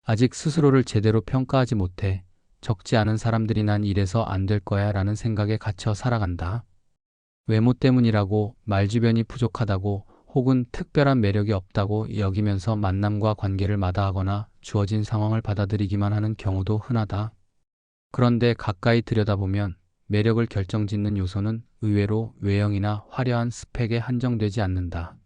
아직 스스로를 제대로 평가하지 못해 적지 않은 사람들이 난 이래서 안 될 거야 라는 생각에 갇혀 살아간다. 외모 때문이라고, 말주변이 부족하다고, 혹은 특별한 매력이 없다고 여기면서 만남과 관계를 마다하거나 주어진 상황을 받아들이기만 하는 경우도 흔하다. 그런데 가까이 들여다보면 매력을 결정짓는 요소는 의외로 외형이나 화려한 스펙에 한정되지 않는다.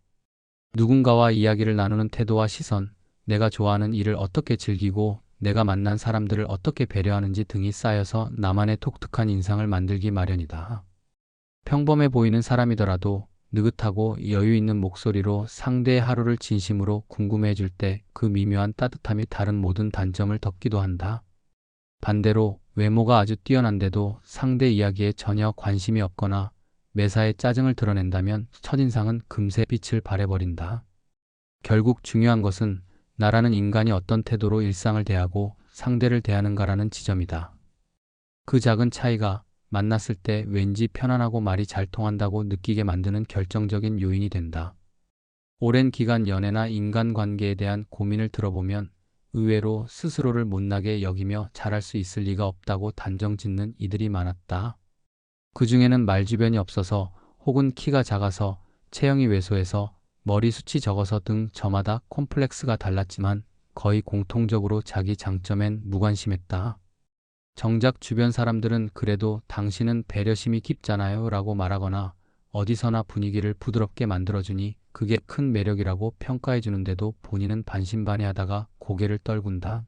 누군가와 이야기를 나누는 태도와 시선, 내가 좋아하는 일을 어떻게 즐기고 내가 만난 사람들을 어떻게 배려하는지 등이 쌓여서 나만의 독특한 인상을 만들기 마련이다. 평범해 보이는 사람이더라도 느긋하고 여유 있는 목소리로 상대의 하루를 진심으로 궁금해 줄 때 그 미묘한 따뜻함이 다른 모든 단점을 덮기도 한다. 반대로 외모가 아주 뛰어난데도 상대 이야기에 전혀 관심이 없거나 매사에 짜증을 드러낸다면 첫인상은 금세 빛을 발해버린다. 결국 중요한 것은 나라는 인간이 어떤 태도로 일상을 대하고 상대를 대하는가라는 지점이다. 그 작은 차이가 만났을 때 왠지 편안하고 말이 잘 통한다고 느끼게 만드는 결정적인 요인이 된다. 오랜 기간 연애나 인간관계에 대한 고민을 들어보면 의외로 스스로를 못나게 여기며 잘할 수 있을 리가 없다고 단정짓는 이들이 많았다. 그 중에는 말주변이 없어서 혹은 키가 작아서 체형이 왜소해서 머리숱이 적어서 등 저마다 콤플렉스가 달랐지만 거의 공통적으로 자기 장점엔 무관심했다. 정작 주변 사람들은 그래도 당신은 배려심이 깊잖아요 라고 말하거나 어디서나 분위기를 부드럽게 만들어주니 그게 큰 매력이라고 평가해주는데도 본인은 반신반의하다가 고개를 떨군다.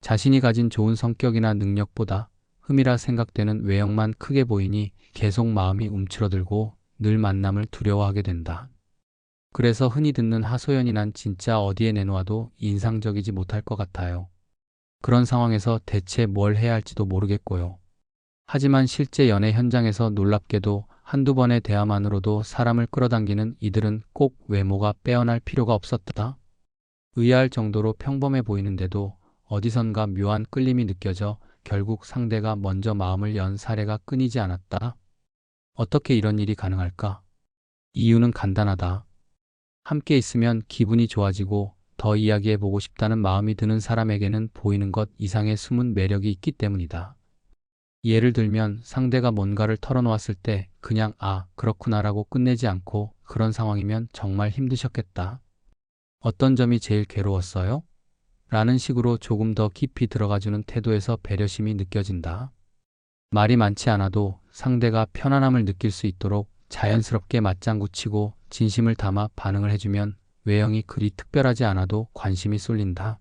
자신이 가진 좋은 성격이나 능력보다 흠이라 생각되는 외형만 크게 보이니 계속 마음이 움츠러들고 늘 만남을 두려워하게 된다. 그래서 흔히 듣는 하소연이 난 진짜 어디에 내놓아도 인상적이지 못할 것 같아요. 그런 상황에서 대체 뭘 해야 할지도 모르겠고요. 하지만 실제 연애 현장에서 놀랍게도 한두 번의 대화만으로도 사람을 끌어당기는 이들은 꼭 외모가 빼어날 필요가 없었다. 의아할 정도로 평범해 보이는데도 어디선가 묘한 끌림이 느껴져 결국 상대가 먼저 마음을 연 사례가 끊이지 않았다. 어떻게 이런 일이 가능할까? 이유는 간단하다. 함께 있으면 기분이 좋아지고 더 이야기해보고 싶다는 마음이 드는 사람에게는 보이는 것 이상의 숨은 매력이 있기 때문이다. 예를 들면 상대가 뭔가를 털어놓았을 때 그냥 그렇구나라고 끝내지 않고 그런 상황이면 정말 힘드셨겠다. 어떤 점이 제일 괴로웠어요? 라는 식으로 조금 더 깊이 들어가주는 태도에서 배려심이 느껴진다. 말이 많지 않아도 상대가 편안함을 느낄 수 있도록 자연스럽게 맞장구 치고 진심을 담아 반응을 해주면 외형이 그리 특별하지 않아도 관심이 쏠린다.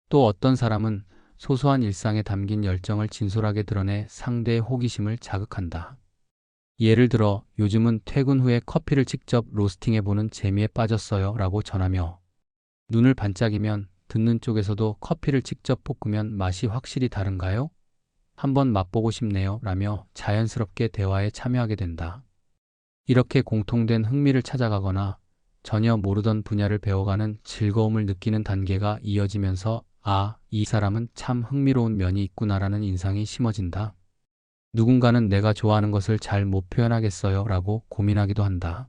또 어떤 사람은 소소한 일상에 담긴 열정을 진솔하게 드러내 상대의 호기심을 자극한다. 예를 들어 요즘은 퇴근 후에 커피를 직접 로스팅해보는 재미에 빠졌어요 라고 전하며 눈을 반짝이면 듣는 쪽에서도 커피를 직접 볶으면 맛이 확실히 다른가요? 한번 맛보고 싶네요 라며 자연스럽게 대화에 참여하게 된다. 이렇게 공통된 흥미를 찾아가거나 전혀 모르던 분야를 배워가는 즐거움을 느끼는 단계가 이어지면서 이 사람은 참 흥미로운 면이 있구나라는 인상이 심어진다. 누군가는 내가 좋아하는 것을 잘 못 표현하겠어요 라고 고민하기도 한다.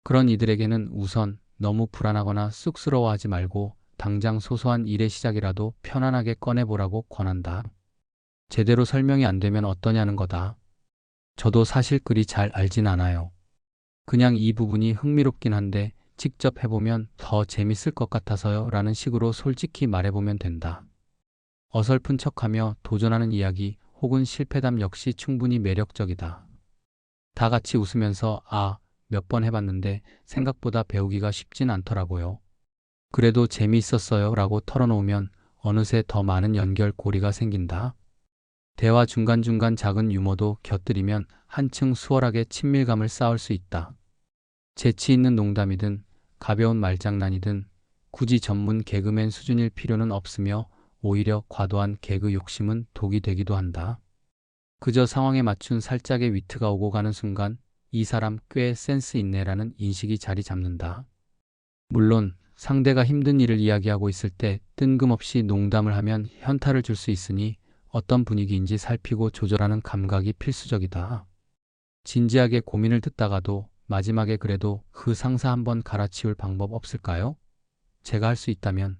그런 이들에게는 우선 너무 불안하거나 쑥스러워하지 말고 당장 소소한 일의 시작이라도 편안하게 꺼내보라고 권한다. 제대로 설명이 안 되면 어떠냐는 거다. 저도 사실 그리 잘 알진 않아요. 그냥 이 부분이 흥미롭긴 한데 직접 해보면 더 재밌을 것 같아서요 라는 식으로 솔직히 말해보면 된다. 어설픈 척하며 도전하는 이야기 혹은 실패담 역시 충분히 매력적이다. 다 같이 웃으면서 몇 번 해봤는데 생각보다 배우기가 쉽진 않더라고요. 그래도 재미있었어요 라고 털어놓으면 어느새 더 많은 연결고리가 생긴다. 대화 중간중간 작은 유머도 곁들이면 한층 수월하게 친밀감을 쌓을 수 있다. 재치 있는 농담이든 가벼운 말장난이든 굳이 전문 개그맨 수준일 필요는 없으며 오히려 과도한 개그 욕심은 독이 되기도 한다. 그저 상황에 맞춘 살짝의 위트가 오고 가는 순간 이 사람 꽤 센스 있네라는 인식이 자리 잡는다. 물론 상대가 힘든 일을 이야기하고 있을 때 뜬금없이 농담을 하면 현타를 줄 수 있으니 어떤 분위기인지 살피고 조절하는 감각이 필수적이다. 진지하게 고민을 듣다가도 마지막에 그래도 그 상사 한번 갈아치울 방법 없을까요? 제가 할 수 있다면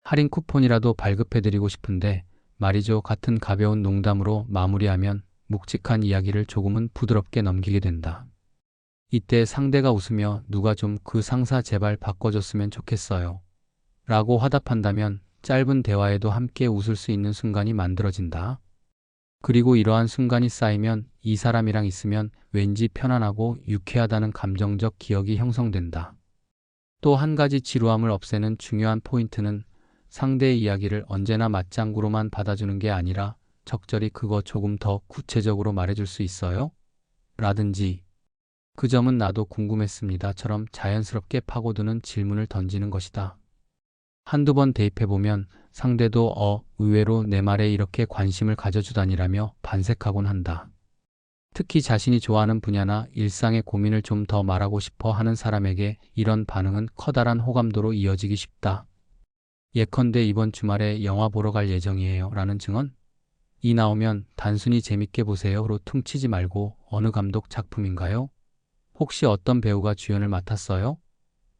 할인 쿠폰이라도 발급해드리고 싶은데 말이죠. 같은 가벼운 농담으로 마무리하면 묵직한 이야기를 조금은 부드럽게 넘기게 된다. 이때 상대가 웃으며 누가 좀 그 상사 제발 바꿔줬으면 좋겠어요. 라고 화답한다면 짧은 대화에도 함께 웃을 수 있는 순간이 만들어진다. 그리고 이러한 순간이 쌓이면 이 사람이랑 있으면 왠지 편안하고 유쾌하다는 감정적 기억이 형성된다. 또 한 가지 지루함을 없애는 중요한 포인트는 상대의 이야기를 언제나 맞장구로만 받아주는 게 아니라 적절히 그거 조금 더 구체적으로 말해줄 수 있어요? 라든지 그 점은 나도 궁금했습니다.처럼 자연스럽게 파고드는 질문을 던지는 것이다. 한두 번 대입해보면 상대도 의외로 내 말에 이렇게 관심을 가져주다니라며 반색하곤 한다. 특히 자신이 좋아하는 분야나 일상의 고민을 좀 더 말하고 싶어 하는 사람에게 이런 반응은 커다란 호감도로 이어지기 쉽다. 예컨대 이번 주말에 영화 보러 갈 예정이에요. 라는 증언? 이 나오면 단순히 재밌게 보세요로 퉁치지 말고 어느 감독 작품인가요? 혹시 어떤 배우가 주연을 맡았어요?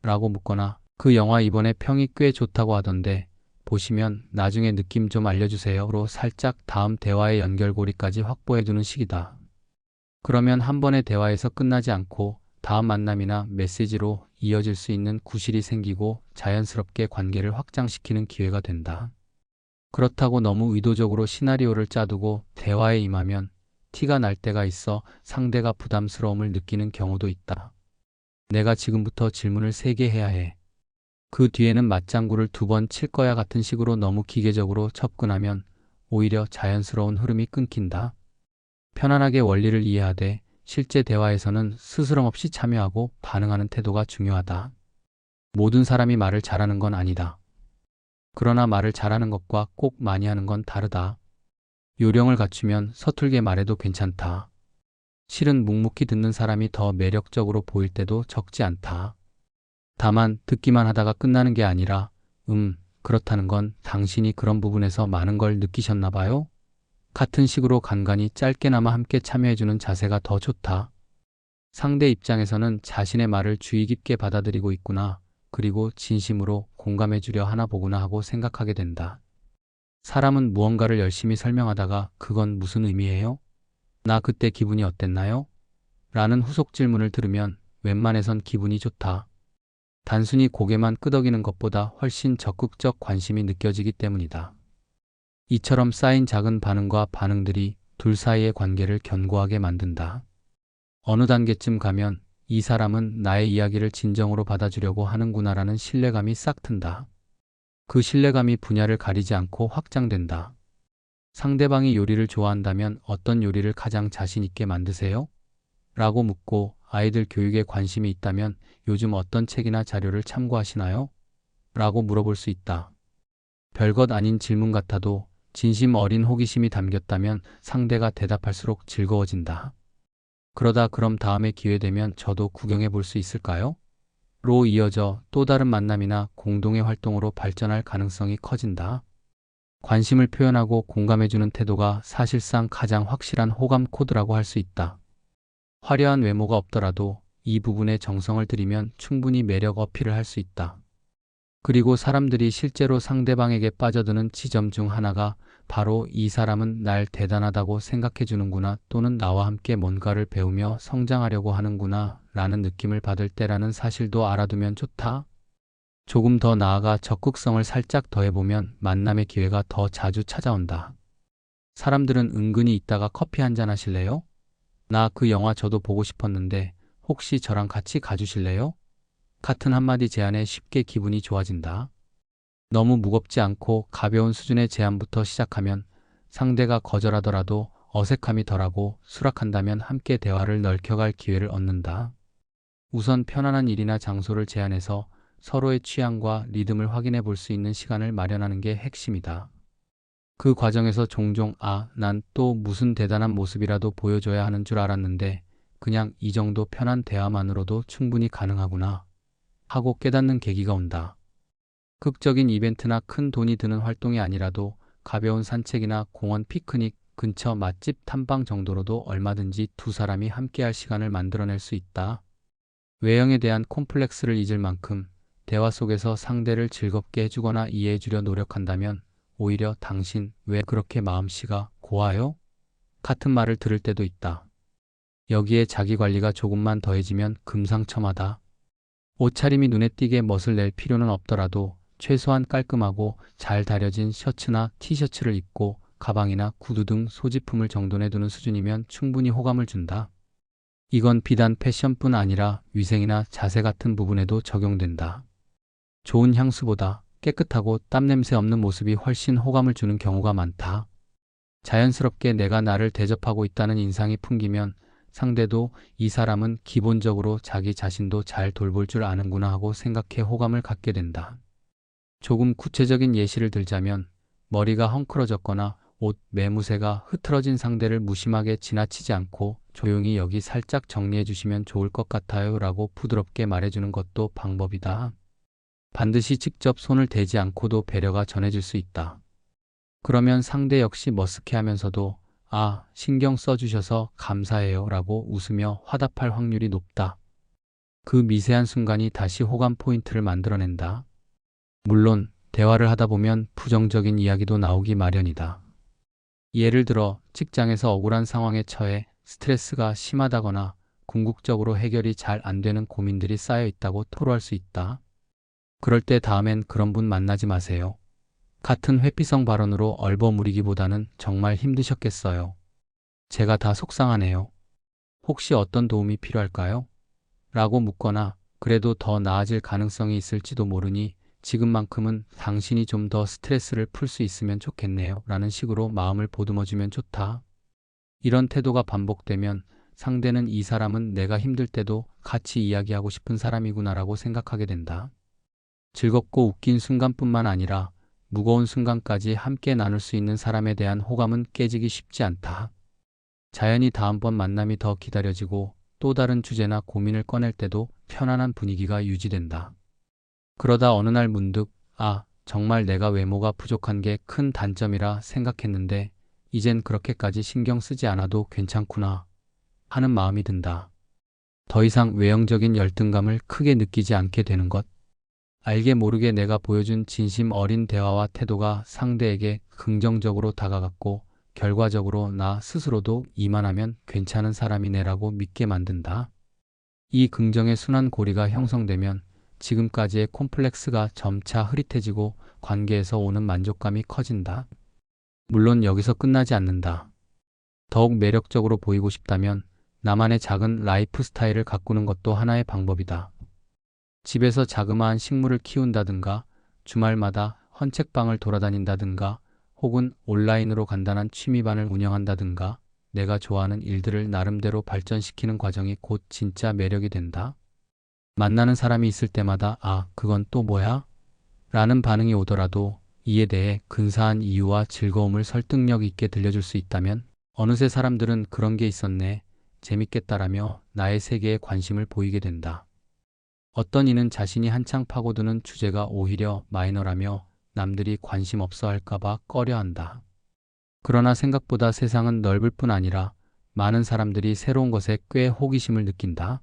라고 묻거나 그 영화 이번에 평이 꽤 좋다고 하던데 보시면 나중에 느낌 좀 알려주세요로 살짝 다음 대화의 연결고리까지 확보해두는 식이다. 그러면 한 번의 대화에서 끝나지 않고 다음 만남이나 메시지로 이어질 수 있는 구실이 생기고 자연스럽게 관계를 확장시키는 기회가 된다. 그렇다고 너무 의도적으로 시나리오를 짜두고 대화에 임하면 티가 날 때가 있어 상대가 부담스러움을 느끼는 경우도 있다. 내가 지금부터 질문을 3개 해야 해. 그 뒤에는 맞장구를 2번 칠 거야 같은 식으로 너무 기계적으로 접근하면 오히려 자연스러운 흐름이 끊긴다. 편안하게 원리를 이해하되 실제 대화에서는 스스럼 없이 참여하고 반응하는 태도가 중요하다. 모든 사람이 말을 잘하는 건 아니다. 그러나 말을 잘하는 것과 꼭 많이 하는 건 다르다. 요령을 갖추면 서툴게 말해도 괜찮다. 실은 묵묵히 듣는 사람이 더 매력적으로 보일 때도 적지 않다. 다만 듣기만 하다가 끝나는 게 아니라 그렇다는 건 당신이 그런 부분에서 많은 걸 느끼셨나 봐요? 같은 식으로 간간히 짧게나마 함께 참여해주는 자세가 더 좋다. 상대 입장에서는 자신의 말을 주의 깊게 받아들이고 있구나, 그리고 진심으로 공감해주려 하나 보구나 하고 생각하게 된다. 사람은 무언가를 열심히 설명하다가 그건 무슨 의미예요? 나 그때 기분이 어땠나요? 라는 후속 질문을 들으면 웬만해선 기분이 좋다. 단순히 고개만 끄덕이는 것보다 훨씬 적극적 관심이 느껴지기 때문이다. 이처럼 쌓인 작은 반응과 반응들이 둘 사이의 관계를 견고하게 만든다. 어느 단계쯤 가면 이 사람은 나의 이야기를 진정으로 받아주려고 하는구나라는 신뢰감이 싹 튼다. 그 신뢰감이 분야를 가리지 않고 확장된다. 상대방이 요리를 좋아한다면 어떤 요리를 가장 자신 있게 만드세요? 라고 묻고 아이들 교육에 관심이 있다면 요즘 어떤 책이나 자료를 참고하시나요? 라고 물어볼 수 있다. 별것 아닌 질문 같아도 진심 어린 호기심이 담겼다면 상대가 대답할수록 즐거워진다. 그러다 그럼 다음에 기회 되면 저도 구경해 볼 수 있을까요? 로 이어져 또 다른 만남이나 공동의 활동으로 발전할 가능성이 커진다. 관심을 표현하고 공감해주는 태도가 사실상 가장 확실한 호감 코드라고 할 수 있다. 화려한 외모가 없더라도 이 부분에 정성을 들이면 충분히 매력 어필을 할 수 있다. 그리고 사람들이 실제로 상대방에게 빠져드는 지점 중 하나가 바로 이 사람은 날 대단하다고 생각해 주는구나, 또는 나와 함께 뭔가를 배우며 성장하려고 하는구나 라는 느낌을 받을 때라는 사실도 알아두면 좋다. 조금 더 나아가 적극성을 살짝 더해보면 만남의 기회가 더 자주 찾아온다. 사람들은 은근히 있다가 커피 한잔 하실래요? 나 그 영화 저도 보고 싶었는데 혹시 저랑 같이 가주실래요? 같은 한마디 제안에 쉽게 기분이 좋아진다. 너무 무겁지 않고 가벼운 수준의 제안부터 시작하면 상대가 거절하더라도 어색함이 덜하고 수락한다면 함께 대화를 넓혀갈 기회를 얻는다. 우선 편안한 일이나 장소를 제안해서 서로의 취향과 리듬을 확인해 볼 수 있는 시간을 마련하는 게 핵심이다. 그 과정에서 종종 난 또 무슨 대단한 모습이라도 보여줘야 하는 줄 알았는데 그냥 이 정도 편한 대화만으로도 충분히 가능하구나 하고 깨닫는 계기가 온다. 극적인 이벤트나 큰 돈이 드는 활동이 아니라도 가벼운 산책이나 공원 피크닉, 근처 맛집 탐방 정도로도 얼마든지 두 사람이 함께할 시간을 만들어낼 수 있다. 외형에 대한 콤플렉스를 잊을 만큼 대화 속에서 상대를 즐겁게 해주거나 이해해주려 노력한다면 오히려 당신 왜 그렇게 마음씨가 고와요? 같은 말을 들을 때도 있다. 여기에 자기 관리가 조금만 더해지면 금상첨화다. 옷차림이 눈에 띄게 멋을 낼 필요는 없더라도 최소한 깔끔하고 잘 다려진 셔츠나 티셔츠를 입고 가방이나 구두 등 소지품을 정돈해 두는 수준이면 충분히 호감을 준다. 이건 비단 패션뿐 아니라 위생이나 자세 같은 부분에도 적용된다. 좋은 향수보다 깨끗하고 땀냄새 없는 모습이 훨씬 호감을 주는 경우가 많다. 자연스럽게 내가 나를 대접하고 있다는 인상이 풍기면 상대도 이 사람은 기본적으로 자기 자신도 잘 돌볼 줄 아는구나 하고 생각해 호감을 갖게 된다. 조금 구체적인 예시를 들자면 머리가 헝클어졌거나 옷 매무새가 흐트러진 상대를 무심하게 지나치지 않고 조용히 여기 살짝 정리해 주시면 좋을 것 같아요 라고 부드럽게 말해주는 것도 방법이다. 반드시 직접 손을 대지 않고도 배려가 전해질 수 있다. 그러면 상대 역시 머쓱해하면서도 아, 신경 써주셔서 감사해요 라고 웃으며 화답할 확률이 높다. 그 미세한 순간이 다시 호감 포인트를 만들어낸다. 물론 대화를 하다 보면 부정적인 이야기도 나오기 마련이다. 예를 들어 직장에서 억울한 상황에 처해 스트레스가 심하다거나 궁극적으로 해결이 잘 안 되는 고민들이 쌓여 있다고 토로할 수 있다. 그럴 때 다음엔 그런 분 만나지 마세요. 같은 회피성 발언으로 얼버무리기보다는 정말 힘드셨겠어요. 제가 다 속상하네요. 혹시 어떤 도움이 필요할까요? 라고 묻거나 그래도 더 나아질 가능성이 있을지도 모르니 지금만큼은 당신이 좀 더 스트레스를 풀 수 있으면 좋겠네요. 라는 식으로 마음을 보듬어주면 좋다. 이런 태도가 반복되면 상대는 이 사람은 내가 힘들 때도 같이 이야기하고 싶은 사람이구나라고 생각하게 된다. 즐겁고 웃긴 순간뿐만 아니라 무거운 순간까지 함께 나눌 수 있는 사람에 대한 호감은 깨지기 쉽지 않다. 자연히 다음번 만남이 더 기다려지고 또 다른 주제나 고민을 꺼낼 때도 편안한 분위기가 유지된다. 그러다 어느 날 문득 아, 정말 내가 외모가 부족한 게 큰 단점이라 생각했는데 이젠 그렇게까지 신경 쓰지 않아도 괜찮구나 하는 마음이 든다. 더 이상 외형적인 열등감을 크게 느끼지 않게 되는 것. 알게 모르게 내가 보여준 진심 어린 대화와 태도가 상대에게 긍정적으로 다가갔고 결과적으로 나 스스로도 이만하면 괜찮은 사람이네라고 믿게 만든다. 이 긍정의 순환 고리가 형성되면 지금까지의 콤플렉스가 점차 흐릿해지고 관계에서 오는 만족감이 커진다. 물론 여기서 끝나지 않는다. 더욱 매력적으로 보이고 싶다면 나만의 작은 라이프 스타일을 가꾸는 것도 하나의 방법이다. 집에서 자그마한 식물을 키운다든가 주말마다 헌책방을 돌아다닌다든가 혹은 온라인으로 간단한 취미반을 운영한다든가 내가 좋아하는 일들을 나름대로 발전시키는 과정이 곧 진짜 매력이 된다. 만나는 사람이 있을 때마다 아, 그건 또 뭐야? 라는 반응이 오더라도 이에 대해 근사한 이유와 즐거움을 설득력 있게 들려줄 수 있다면 어느새 사람들은 그런 게 있었네, 재밌겠다라며 나의 세계에 관심을 보이게 된다. 어떤 이는 자신이 한창 파고드는 주제가 오히려 마이너라며 남들이 관심 없어 할까봐 꺼려한다. 그러나 생각보다 세상은 넓을 뿐 아니라 많은 사람들이 새로운 것에 꽤 호기심을 느낀다.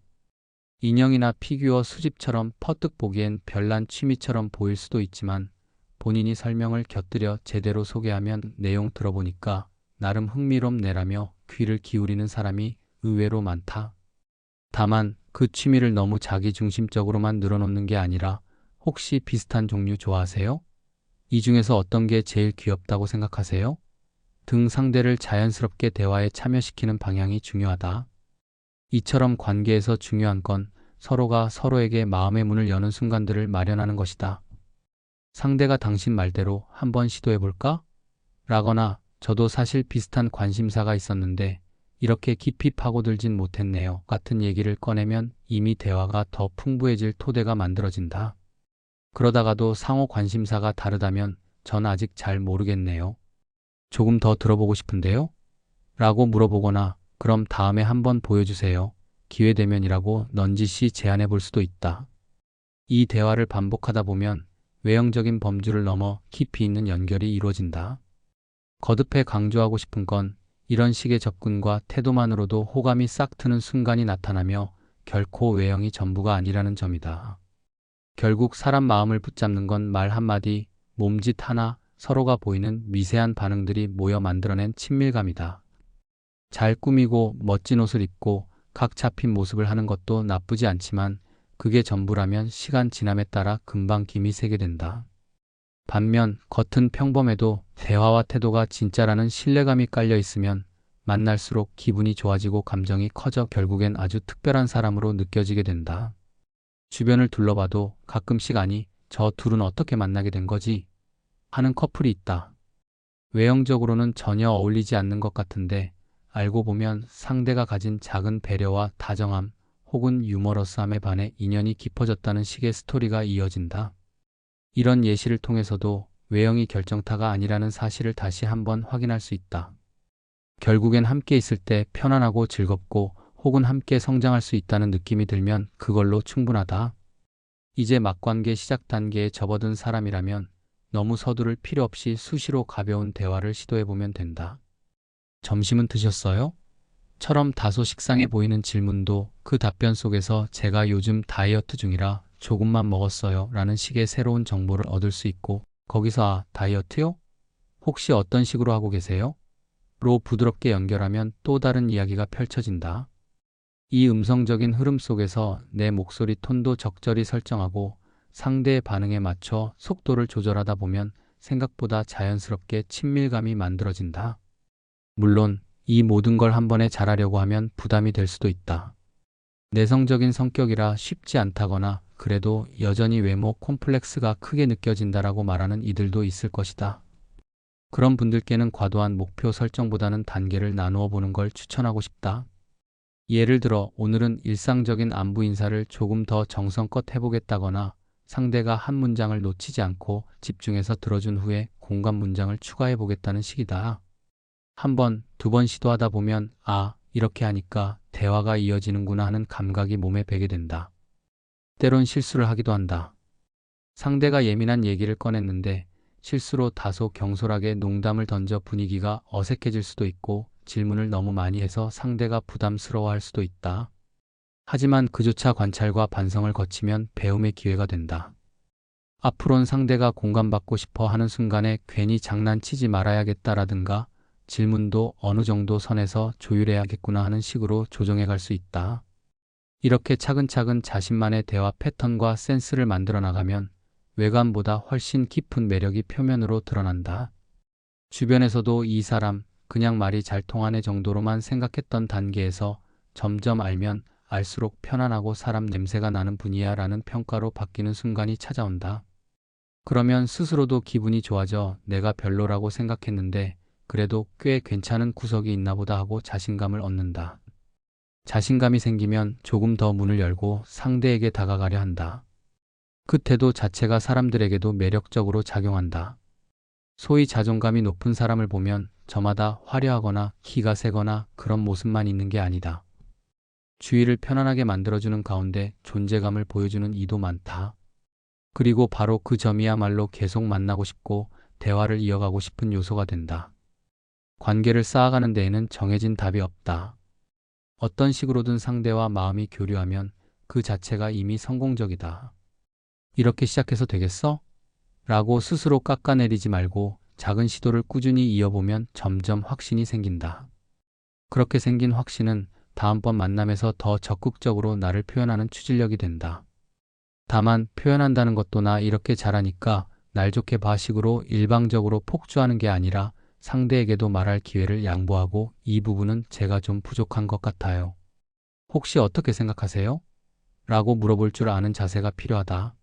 인형이나 피규어 수집처럼 퍼뜩 보기엔 별난 취미처럼 보일 수도 있지만 본인이 설명을 곁들여 제대로 소개하면 내용 들어보니까 나름 흥미롭네라며 귀를 기울이는 사람이 의외로 많다. 다만 그 취미를 너무 자기중심적으로만 늘어놓는 게 아니라 혹시 비슷한 종류 좋아하세요? 이 중에서 어떤 게 제일 귀엽다고 생각하세요? 등 상대를 자연스럽게 대화에 참여시키는 방향이 중요하다. 이처럼 관계에서 중요한 건 서로가 서로에게 마음의 문을 여는 순간들을 마련하는 것이다. 상대가 당신 말대로 한번 시도해볼까? 라거나 저도 사실 비슷한 관심사가 있었는데 이렇게 깊이 파고들진 못했네요. 같은 얘기를 꺼내면 이미 대화가 더 풍부해질 토대가 만들어진다. 그러다가도 상호 관심사가 다르다면 전 아직 잘 모르겠네요. 조금 더 들어보고 싶은데요? 라고 물어보거나 그럼 다음에 한번 보여주세요. 기회되면이라고 넌지시 제안해 볼 수도 있다. 이 대화를 반복하다 보면 외형적인 범주를 넘어 깊이 있는 연결이 이루어진다. 거듭해 강조하고 싶은 건 이런 식의 접근과 태도만으로도 호감이 싹 트는 순간이 나타나며 결코 외형이 전부가 아니라는 점이다. 결국 사람 마음을 붙잡는 건 말 한마디, 몸짓 하나, 서로가 보이는 미세한 반응들이 모여 만들어낸 친밀감이다. 잘 꾸미고 멋진 옷을 입고 각 잡힌 모습을 하는 것도 나쁘지 않지만 그게 전부라면 시간 지남에 따라 금방 김이 새게 된다. 반면 겉은 평범해도 대화와 태도가 진짜라는 신뢰감이 깔려 있으면 만날수록 기분이 좋아지고 감정이 커져 결국엔 아주 특별한 사람으로 느껴지게 된다. 주변을 둘러봐도 가끔씩 아니, 저 둘은 어떻게 만나게 된 거지? 하는 커플이 있다. 외형적으로는 전혀 어울리지 않는 것 같은데 알고 보면 상대가 가진 작은 배려와 다정함 혹은 유머러스함에 반해 인연이 깊어졌다는 식의 스토리가 이어진다. 이런 예시를 통해서도 외형이 결정타가 아니라는 사실을 다시 한번 확인할 수 있다. 결국엔 함께 있을 때 편안하고 즐겁고 혹은 함께 성장할 수 있다는 느낌이 들면 그걸로 충분하다. 이제 막관계 시작 단계에 접어든 사람이라면 너무 서두를 필요 없이 수시로 가벼운 대화를 시도해보면 된다. 점심은 드셨어요? 처럼 다소 식상해 보이는 질문도 그 답변 속에서 제가 요즘 다이어트 중이라 조금만 먹었어요 라는 식의 새로운 정보를 얻을 수 있고 거기서 아, 다이어트요? 혹시 어떤 식으로 하고 계세요? 로 부드럽게 연결하면 또 다른 이야기가 펼쳐진다. 이 음성적인 흐름 속에서 내 목소리 톤도 적절히 설정하고 상대의 반응에 맞춰 속도를 조절하다 보면 생각보다 자연스럽게 친밀감이 만들어진다. 물론 이 모든 걸 한 번에 잘하려고 하면 부담이 될 수도 있다. 내성적인 성격이라 쉽지 않다거나 그래도 여전히 외모 콤플렉스가 크게 느껴진다라고 말하는 이들도 있을 것이다. 그런 분들께는 과도한 목표 설정보다는 단계를 나누어 보는 걸 추천하고 싶다. 예를 들어 오늘은 일상적인 안부 인사를 조금 더 정성껏 해보겠다거나 상대가 한 문장을 놓치지 않고 집중해서 들어준 후에 공감 문장을 추가해 보겠다는 식이다. 한 번, 두 번 시도하다 보면 아, 이렇게 하니까 대화가 이어지는구나 하는 감각이 몸에 배게 된다. 때론 실수를 하기도 한다. 상대가 예민한 얘기를 꺼냈는데 실수로 다소 경솔하게 농담을 던져 분위기가 어색해질 수도 있고 질문을 너무 많이 해서 상대가 부담스러워할 수도 있다. 하지만 그조차 관찰과 반성을 거치면 배움의 기회가 된다. 앞으론 상대가 공감받고 싶어 하는 순간에 괜히 장난치지 말아야겠다라든가 질문도 어느 정도 선에서 조율해야겠구나 하는 식으로 조정해 갈 수 있다. 이렇게 차근차근 자신만의 대화 패턴과 센스를 만들어 나가면 외관보다 훨씬 깊은 매력이 표면으로 드러난다. 주변에서도 이 사람 그냥 말이 잘 통하네 정도로만 생각했던 단계에서 점점 알면 알수록 편안하고 사람 냄새가 나는 분이야 라는 평가로 바뀌는 순간이 찾아온다. 그러면 스스로도 기분이 좋아져 내가 별로라고 생각했는데 그래도 꽤 괜찮은 구석이 있나 보다 하고 자신감을 얻는다. 자신감이 생기면 조금 더 문을 열고 상대에게 다가가려 한다. 그 태도 자체가 사람들에게도 매력적으로 작용한다. 소위 자존감이 높은 사람을 보면 저마다 화려하거나 기가 세거나 그런 모습만 있는 게 아니다. 주위를 편안하게 만들어주는 가운데 존재감을 보여주는 이도 많다. 그리고 바로 그 점이야말로 계속 만나고 싶고 대화를 이어가고 싶은 요소가 된다. 관계를 쌓아가는 데에는 정해진 답이 없다. 어떤 식으로든 상대와 마음이 교류하면 그 자체가 이미 성공적이다. 이렇게 시작해서 되겠어? 라고 스스로 깎아내리지 말고 작은 시도를 꾸준히 이어보면 점점 확신이 생긴다. 그렇게 생긴 확신은 다음번 만남에서 더 적극적으로 나를 표현하는 추진력이 된다. 다만 표현한다는 것도 나 이렇게 잘하니까 날 좋게 봐 식으로 일방적으로 폭주하는 게 아니라 상대에게도 말할 기회를 양보하고 이 부분은 제가 좀 부족한 것 같아요. 혹시 어떻게 생각하세요? 라고 물어볼 줄 아는 자세가 필요하다.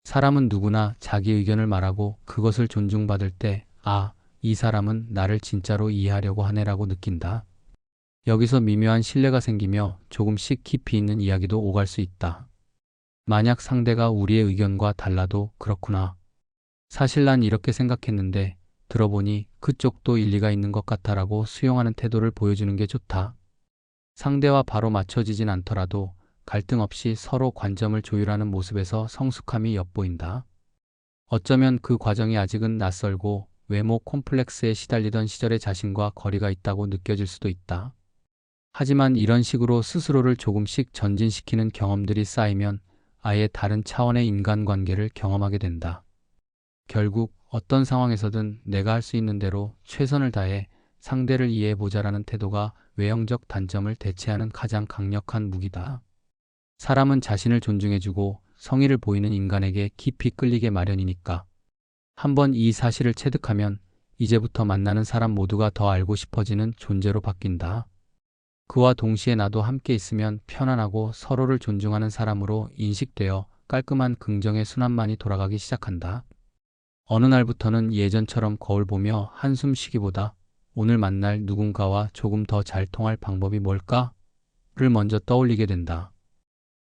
사람은 누구나 자기 의견을 말하고 그것을 존중받을 때 아, 이 사람은 나를 진짜로 이해하려고 하네라고 느낀다. 여기서 미묘한 신뢰가 생기며 조금씩 깊이 있는 이야기도 오갈 수 있다. 만약 상대가 우리의 의견과 달라도 그렇구나. 사실 난 이렇게 생각했는데 들어보니 그쪽도 일리가 있는 것 같아라고 수용하는 태도를 보여주는 게 좋다. 상대와 바로 맞춰지진 않더라도 갈등 없이 서로 관점을 조율하는 모습에서 성숙함이 엿보인다. 어쩌면 그 과정이 아직은 낯설고 외모 콤플렉스에 시달리던 시절의 자신과 거리가 있다고 느껴질 수도 있다. 하지만 이런 식으로 스스로를 조금씩 전진시키는 경험들이 쌓이면 아예 다른 차원의 인간관계를 경험하게 된다. 결국 어떤 상황에서든 내가 할 수 있는 대로 최선을 다해 상대를 이해해보자라는 태도가 외형적 단점을 대체하는 가장 강력한 무기다. 사람은 자신을 존중해주고 성의를 보이는 인간에게 깊이 끌리게 마련이니까. 한번 이 사실을 체득하면 이제부터 만나는 사람 모두가 더 알고 싶어지는 존재로 바뀐다. 그와 동시에 나도 함께 있으면 편안하고 서로를 존중하는 사람으로 인식되어 깔끔한 긍정의 순환만이 돌아가기 시작한다. 어느 날부터는 예전처럼 거울 보며 한숨 쉬기보다 오늘 만날 누군가와 조금 더 잘 통할 방법이 뭘까를 먼저 떠올리게 된다.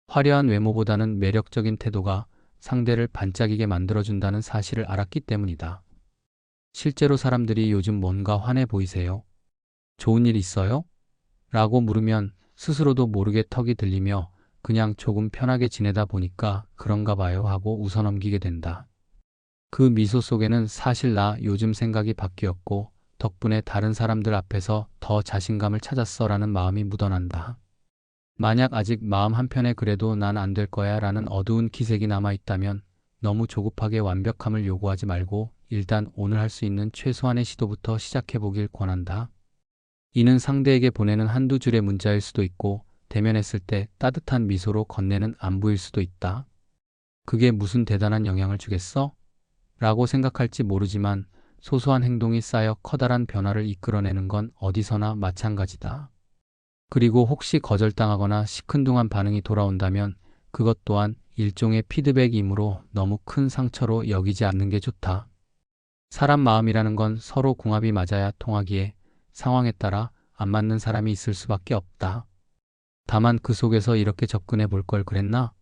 화려한 외모보다는 매력적인 태도가 상대를 반짝이게 만들어준다는 사실을 알았기 때문이다. 실제로 사람들이 요즘 뭔가 화내 보이세요? 좋은 일 있어요? 라고 물으면 스스로도 모르게 턱이 들리며 그냥 조금 편하게 지내다 보니까 그런가 봐요 하고 웃어넘기게 된다. 그 미소 속에는 사실 나 요즘 생각이 바뀌었고 덕분에 다른 사람들 앞에서 더 자신감을 찾았어 라는 마음이 묻어난다. 만약 아직 마음 한편에 그래도 난 안 될 거야 라는 어두운 기색이 남아있다면 너무 조급하게 완벽함을 요구하지 말고 일단 오늘 할 수 있는 최소한의 시도부터 시작해보길 권한다. 이는 상대에게 보내는 한두 줄의 문자일 수도 있고 대면했을 때 따뜻한 미소로 건네는 안부일 수도 있다. 그게 무슨 대단한 영향을 주겠어? 라고 생각할지 모르지만 소소한 행동이 쌓여 커다란 변화를 이끌어내는 건 어디서나 마찬가지다. 그리고 혹시 거절당하거나 시큰둥한 반응이 돌아온다면 그것 또한 일종의 피드백이므로 너무 큰 상처로 여기지 않는 게 좋다. 사람 마음이라는 건 서로 궁합이 맞아야 통하기에 상황에 따라 안 맞는 사람이 있을 수밖에 없다. 다만 그 속에서 이렇게 접근해 볼 걸 그랬나?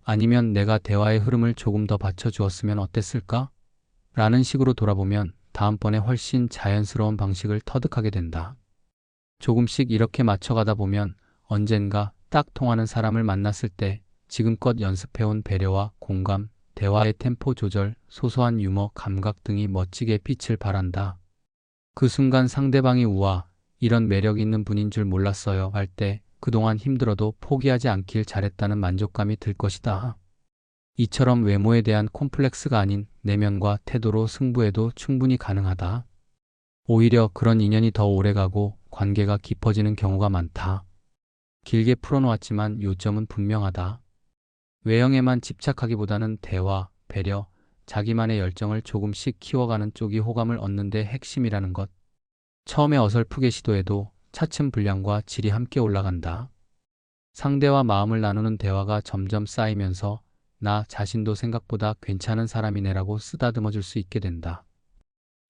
아니면 내가 대화의 흐름을 조금 더 받쳐주었으면 어땠을까? 라는 식으로 돌아보면 다음번에 훨씬 자연스러운 방식을 터득하게 된다. 조금씩 이렇게 맞춰가다 보면 언젠가 딱 통하는 사람을 만났을 때 지금껏 연습해온 배려와 공감, 대화의 템포 조절, 소소한 유머, 감각 등이 멋지게 빛을 발한다. 그 순간 상대방이 우와, 이런 매력 있는 분인 줄 몰랐어요 할 때 그동안 힘들어도 포기하지 않길 잘했다는 만족감이 들 것이다. 이처럼 외모에 대한 콤플렉스가 아닌 내면과 태도로 승부해도 충분히 가능하다. 오히려 그런 인연이 더 오래가고 관계가 깊어지는 경우가 많다. 길게 풀어놓았지만 요점은 분명하다. 외형에만 집착하기보다는 대화, 배려, 자기만의 열정을 조금씩 키워가는 쪽이 호감을 얻는 데 핵심이라는 것. 처음에 어설프게 시도해도 차츰 분량과 질이 함께 올라간다. 상대와 마음을 나누는 대화가 점점 쌓이면서 나 자신도 생각보다 괜찮은 사람이네라고 쓰다듬어 줄 수 있게 된다.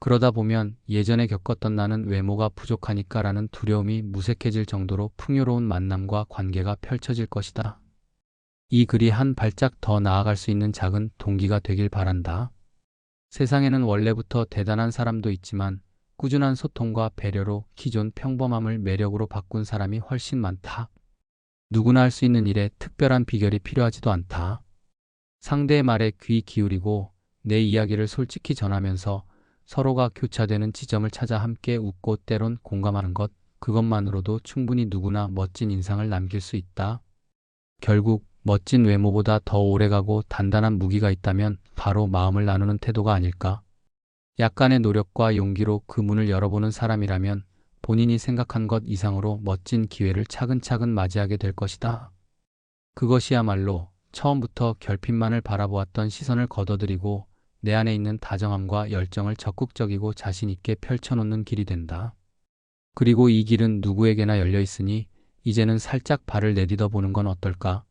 그러다 보면 예전에 겪었던 나는 외모가 부족하니까라는 두려움이 무색해질 정도로 풍요로운 만남과 관계가 펼쳐질 것이다. 이 글이 한 발짝 더 나아갈 수 있는 작은 동기가 되길 바란다. 세상에는 원래부터 대단한 사람도 있지만 꾸준한 소통과 배려로 기존 평범함을 매력으로 바꾼 사람이 훨씬 많다. 누구나 할 수 있는 일에 특별한 비결이 필요하지도 않다. 상대의 말에 귀 기울이고 내 이야기를 솔직히 전하면서 서로가 교차되는 지점을 찾아 함께 웃고 때론 공감하는 것, 그것만으로도 충분히 누구나 멋진 인상을 남길 수 있다. 결국 멋진 외모보다 더 오래가고 단단한 무기가 있다면 바로 마음을 나누는 태도가 아닐까. 약간의 노력과 용기로 그 문을 열어보는 사람이라면 본인이 생각한 것 이상으로 멋진 기회를 차근차근 맞이하게 될 것이다. 그것이야말로 처음부터 결핍만을 바라보았던 시선을 걷어들이고 내 안에 있는 다정함과 열정을 적극적이고 자신 있게 펼쳐놓는 길이 된다. 그리고 이 길은 누구에게나 열려 있으니 이제는 살짝 발을 내디뎌 보는 건 어떨까?